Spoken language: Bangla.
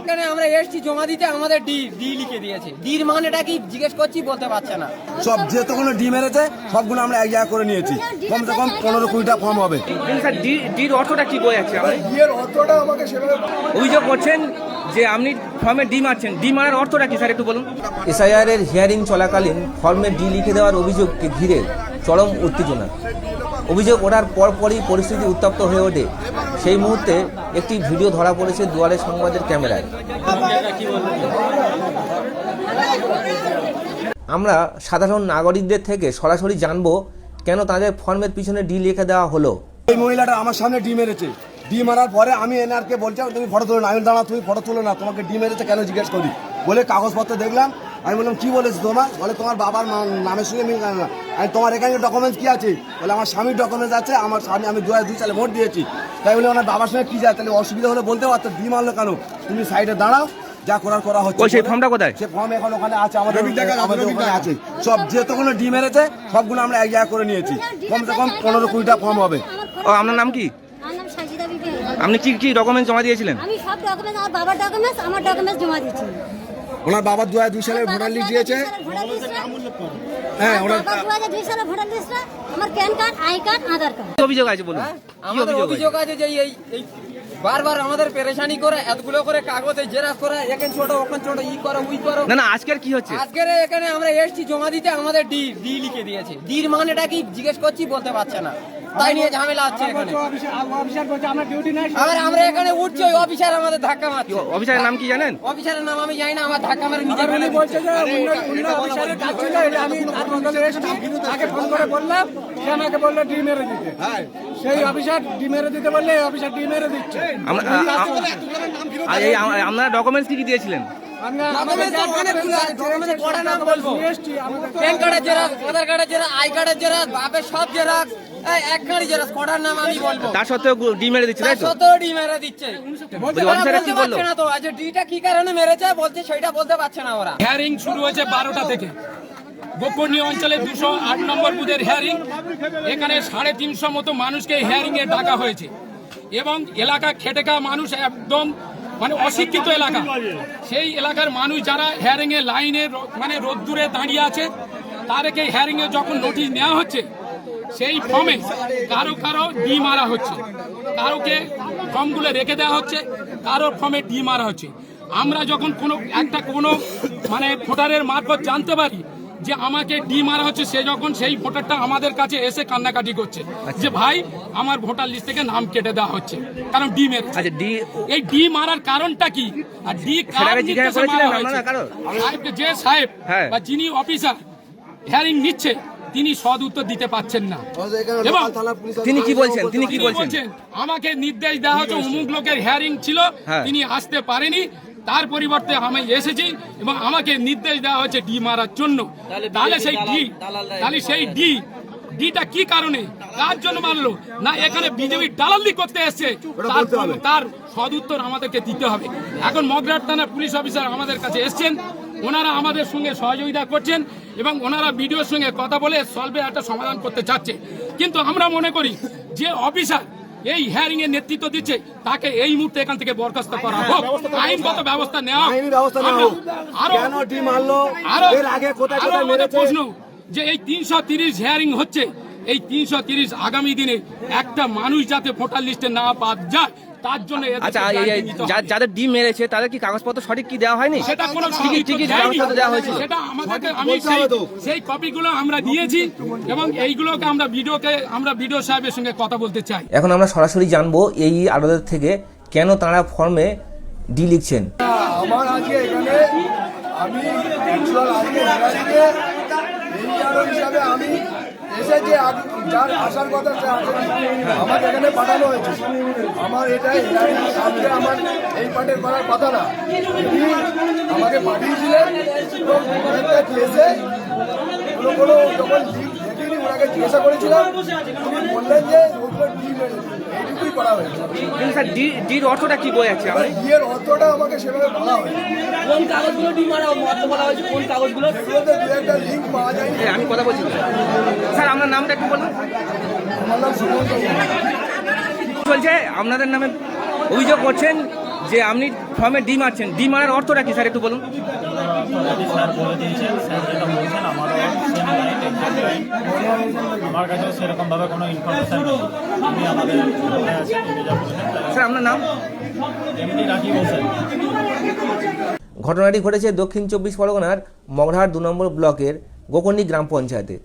এখানে আমরা এসছি জমা দিতে, আমাদের ডি লিখে দিয়েছে। ডির মানেটা কি জিজ্ঞেস করছি, বলতে পারছে না। সব যেতগুলো ডি মেরেছে সবগুলো আমরা এক জায়গা করে নিয়েছি। কমসে কম 15-20টা ফর্ম হবে। ডির অর্থটা কি বোঝাচ্ছে? অভিযোগ করছেন যে আপনি ফর্মে ডি মারছেন, ডি মারার অর্থটা কি স্যার একটু বলুন। এসআইআর এর হিয়ারিং চলাকালীন ফর্মে ডি লিখে দেওয়ার অভিযোগকে ঘিরে চরম উত্তেজনা। অভিযোগ ওঠার পরপরই পরিস্থিতি উত্তপ্ত হয়ে ওঠে। সেই মুহূর্তে একটি ভিডিও ধরা পড়েছে দুয়ারে সংবাদের ক্যামেরায়। আমরা সাধারণ নাগরিকদের থেকে সরাসরি জানবো কেন তাদের ফর্মের পিছনে ডি লিখে দেওয়া হলো। এই মহিলাটা আমার সামনে ডি মেরেছে। ডি মারার পরে আমি এনআরকে বলছি তুমি ফটো তুলো না। আমি দাঁড়া, তুমি ফটো তুলো না, তোমাকে ডি মেরেছে কেন জিজ্ঞেস করি বলে কাগজপত্র দেখলাম। আমি বললাম কি বলেছি তোমার? বলে তোমার বাবার নামের সঙ্গে মিল না। আমি তোমার এখানে ডকুমেন্টস কি আছে? বলে আমার স্বামীর ডকুমেন্টস আছে, আমার স্বামী, আমি 2002 সালে ভোট দিয়েছি। তাই বলে ওনার বাবার সঙ্গে কি যায়? তাহলে অসুবিধা হলে বলতে পারতো। ডি মারলো কেন? তুমি সাইডে দাঁড়াও, যা করার করা হচ্ছে। সেই ফর্মটা কোথায়? সে ফর্ম এখন ওখানে আছে, আমাদের ওখানে আছে। সব যেতগুলো ডি মেরেছে সবগুলো আমরা এক জায়গা করে নিয়েছি। কমসে কম 15-20টা ফর্ম হবে। ও, আপনার নাম কি? আপনি কি কি ডকুমেন্টস জমা দিয়েছিলেন? আমি সব ডকুমেন্টস, আমার বাবার ডকুমেন্টস, আমার ডকুমেন্টস জমা দিয়েছি। ওনার বাবা 2002 সালে ভোটার লিস্ট দিয়েছে। হ্যাঁ, ওনার 2002 সালে ভোটার লিস্ট, আমার pan card, I card, Aadhaar card. কি অভিযোগ আছে বলুন? আমাদের অভিযোগ আছে যে এই বারবার আমাদের পেরেশানি করে, এতগুলো করে কাগজে জেরাস করে, এখানে ছোট ওখানে ছোট, ই করো উই করো। না, আজকের কি হচ্ছে? আজকের এখানে আমরা এসছি জমা দিতে, আমাদের ডি লিখে দিয়েছে। ডির মানেটা কি জিজ্ঞেস করছি, বলতে পারছে না। তাই নিয়ে ঝামেলা আছে এখানে। আবার আমরা এখানে উঠছি, ওই অফিসার আমাদের ধাক্কা মারছে। অফিসারের নাম কি জানেন? অফিসারের নাম আমি জানি না, আমার ধাক্কা মারে নিজে ফেলে বলছে যে অফিসারের কাজ ছিল, এটা আমি তার বদলে এসেছি। তাকে ফোন করে বললাম, সে আমাকে বললো ডি মেরে দিতে। সেই অফিসার ডি মেরে দিতে বললে অফিসার ডি মেরে দিচ্ছে। আপনারা ডকুমেন্টস কি দিয়েছিলেন? প্যান কার্ডের জেরক্স, আধার কার্ডের জেরক্স, আই কার্ডের জেরক্স, বাপের সব জেরক্স, একখানি জেরক্স, কটার নাম আমি বলবো। তার সত্ত্বেও ডি মেরে দিচ্ছে, তাই তো? সত্ত্বেও ডি মেরে দিচ্ছে। অফিসার কি বললো? না তো আজ ডিটা কি কারণে মেরেছে বলছে, সেটা বলতে পারছে না ওরা। হিয়ারিং শুরু হয়েছে 12টা থেকে। গোকর্ণী অঞ্চলে 208 নম্বর বুথের হিয়ারিং। এখানে 350 মতো মানুষকে হিয়ারিং এ ডাকা হয়েছে এবং এলাকা খেটে খাওয়া মানুষ, একদম মানে অশিক্ষিত এলাকা। সেই এলাকার মানুষ যারা হিয়ারিং এ লাইনে মানে রোদ্দুরে দাঁড়িয়ে আছে, তাদেরকে হিয়ারিং এ যখন নোটিশ নেওয়া হচ্ছে, সেই ফর্মে কারো কারো ডি মারা হচ্ছে, কারোকে ফর্মগুলো রেখে দেওয়া হচ্ছে, কারোর ফর্মে ডি মারা হচ্ছে। আমরা যখন কোনো মানে ভোটারের মারফত জানতে পারি যে আমাকে ডি মারা হচ্ছে, সে যখন সেই ভোটারটা আমাদের কাছে এসে কান্নাকাটি করছে যে ভাই আমার ভোটার লিস্ট থেকে নাম কেটে দেওয়া হচ্ছে, কারণ ডি মেরে। আচ্ছা, ডি এই ডি মারার কারণটা কি আর ডি কার নির্দেশে মারা হয়েছে? সাহেবকে, যে সাহেব বা যিনি অফিসার হিয়ারিং নিচ্ছে, তিনি সদ উত্তর দিতে পারছেন না। এবং তিনি কি বলছেন? তিনি কি বলছেন? আমাকে নির্দেশ দেওয়া হচ্ছে অমুক লোকের হিয়ারিং ছিল, তিনি আসতে পারেনি, তার পরিবর্তে আমি এসেছি এবং আমাকে নির্দেশ দেওয়া হচ্ছে ডি মারার জন্য। তাহলে সেই ডিটা কি কারণে, কার জন্য মারলো? না এখানে বিজেপি দালালি করতে এসছে, তার সদুত্তর আমাদেরকে দিতে হবে। এখন মগরাট থানার পুলিশ অফিসার আমাদের কাছে এসছেন, ওনারা আমাদের সঙ্গে সহযোগিতা করছেন এবং ওনারা বিডিওর সঙ্গে কথা বলে সলভে একটা সমাধান করতে চাচ্ছে। কিন্তু আমরা মনে করি যে অফিসার এই হিয়ারিং এর নেতৃত্ব দিচ্ছে, তাকে এই মুহূর্তে এখান থেকে বরখাস্ত করা হোক, আইনগত ব্যবস্থা নেওয়া। আরো আমাদের প্রশ্ন যে এই 330 হিয়ারিং হচ্ছে, এই 330 আগামী দিনে একটা মানুষ যাতে ভোটার লিস্টে না বাদ যায়, তার জন্য। আচ্ছা, যাদের ডি মেরেছে তাদের কি কাগজপত্র সঠিক কি দেওয়া হয়নি? সেটা কোনো কাগজপত্র দেওয়া হয়েছিল, সেটা আমাদেরকে, আমি সেই কপিগুলো আমরা দিয়েছি এবং এইগুলোকে আমরা ভিডিও সাহেবের সঙ্গে কথা বলতে চাই। এখন আমরা সরাসরি জানবো এই আলাদা থেকে কেন তারা ফর্মে ডি লিখছেন। আমার আজকে এখানে আমি হিসাবে আমি এসে যে যার আসার কথা সে আসেনি, আমাকে এখানে পাঠানো হয়েছে। আমার এটাই সামনে আমার এই পার্টের করার কথা না। তিনি আমাকে পাঠিয়েছিলেন এবং একটা কেসে কোনো যখন লিঙ্ক দেখিনি, ওনাকে জিজ্ঞাসা করেছিলাম, তিনি বললেন যে ওগুলো ডি মেরেছে। এইটুকুই করা হয়েছে। স্যার, ডির অর্থটা কি বোঝাচ্ছে? ডিয়ের অর্থটা আমাকে সেভাবে বলা হয়েছে। কোন কাগজগুলো ডি মারা বলা হয়েছে, কোন কাগজগুলো? একটা লিঙ্ক পাওয়া যায়। আমি কথা বলছি স্যার, আপনার নামটা একটু বলুন। আমার নাম সুমন্ত। চলছে আপনাদের নামে অভিযোগ করছেন যে আপনি ফর্মে ডি মারছেন, ডি মারার অর্থটা কি স্যার একটু বলুন। স্যার বলে দিয়েছেন, স্যার যেটা বলছেন আমারও সেম লাইন, এক্সাক্ট লাইন। আমার কাছে সেরকমভাবে কোনো ইনফরমেশন নেই। উনি আমাদের সাথে আছেন, উনি যা বলছেন স্যার আপনার নাম? এমনি রাখি বলছেন। ঘটনাটি ঘটেছে দক্ষিণ 24 পরগনার মগরাহাট 2 নম্বর ব্লকের গোকর্ণী গ্রাম পঞ্চায়েতে।